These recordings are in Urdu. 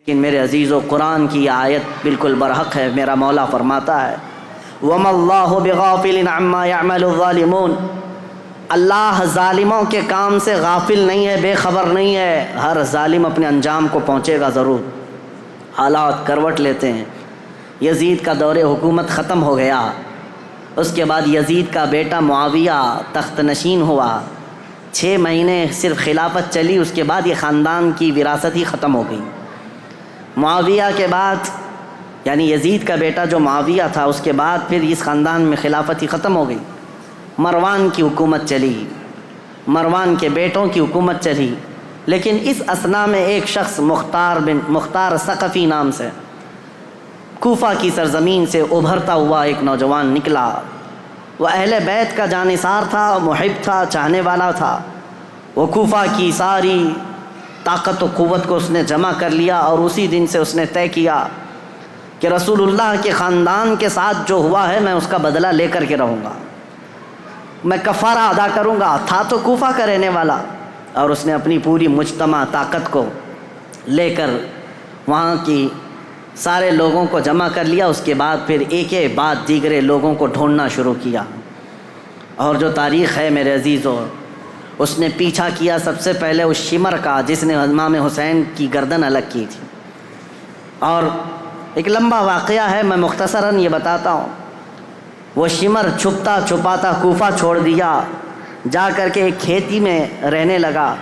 لیکن میرے عزیزو، قرآن کی آیت بالکل برحق ہے۔ میرا مولا فرماتا ہے وَمَا اللَّهُ بِغَافِلٍ عَمَّا يَعْمَلُ الظَّالِمُونَ، اللہ ظالموں کے کام سے غافل نہیں ہے، بے خبر نہیں ہے۔ ہر ظالم اپنے انجام کو پہنچے گا ضرور۔ حالات کروٹ لیتے ہیں۔ یزید کا دور حکومت ختم ہو گیا، اس کے بعد یزید کا بیٹا معاویہ تخت نشین ہوا۔ 6 مہینے صرف خلافت چلی، اس کے بعد یہ خاندان کی وراثت ہی ختم ہو گئی۔ معاویہ کے بعد، یعنی یزید کا بیٹا جو معاویہ تھا، اس کے بعد پھر اس خاندان میں خلافت ہی ختم ہو گئی۔ مروان کی حکومت چلی، مروان کے بیٹوں کی حکومت چلی۔ لیکن اس اثنا میں ایک شخص مختار ثقفی نام سے کوفہ کی سرزمین سے ابھرتا ہوا ایک نوجوان نکلا۔ وہ اہل بیت کا جانثار تھا، محب تھا، چاہنے والا تھا۔ وہ کوفہ کی ساری طاقت و قوت کو اس نے جمع کر لیا، اور اسی دن سے اس نے طے کیا کہ رسول اللہ کے خاندان کے ساتھ جو ہوا ہے میں اس کا بدلہ لے کر کے رہوں گا، میں کفارہ ادا کروں گا۔ تھا تو کوفہ کا رہنے والا، اور اس نے اپنی پوری مجتمع طاقت کو لے کر وہاں کی سارے لوگوں کو جمع کر لیا۔ اس کے بعد پھر ایک ایک بعد دیگرے لوگوں کو ڈھونڈنا شروع کیا۔ اور جو تاریخ ہے میرے عزیزو، اس نے پیچھا کیا سب سے پہلے اس شمر کا جس نے امام حسین کی گردن الگ کی تھی۔ اور ایک لمبا واقعہ ہے، میں مختصراً یہ بتاتا ہوں۔ وہ شمر چھپتا چھپاتا کوفہ چھوڑ دیا، جا کر کے ایک کھیتی میں رہنے لگا،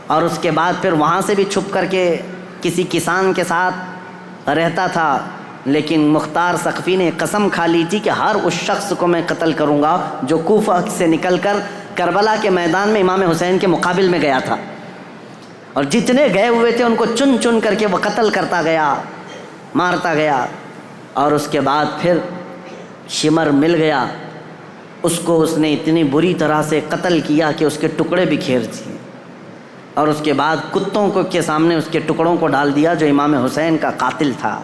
اور اس کے بعد پھر وہاں سے بھی چھپ کر کے کسی کسان کے ساتھ رہتا تھا۔ لیکن مختار ثقفی نے قسم کھا لی تھی کہ ہر اس شخص کو میں قتل کروں گا جو کوفہ سے نکل کر کربلا کے میدان میں امام حسین کے مقابل میں گیا تھا، اور جتنے گئے ہوئے تھے ان کو چن چن کر کے وہ قتل کرتا گیا، مارتا گیا۔ اور اس کے بعد پھر شمر مل گیا، اس کو اس نے اتنی بری طرح سے قتل کیا کہ اس کے ٹکڑے بکھیر دیے، اور اس کے بعد کتوں کے سامنے اس کے ٹکڑوں کو ڈال دیا جو امام حسین کا قاتل تھا۔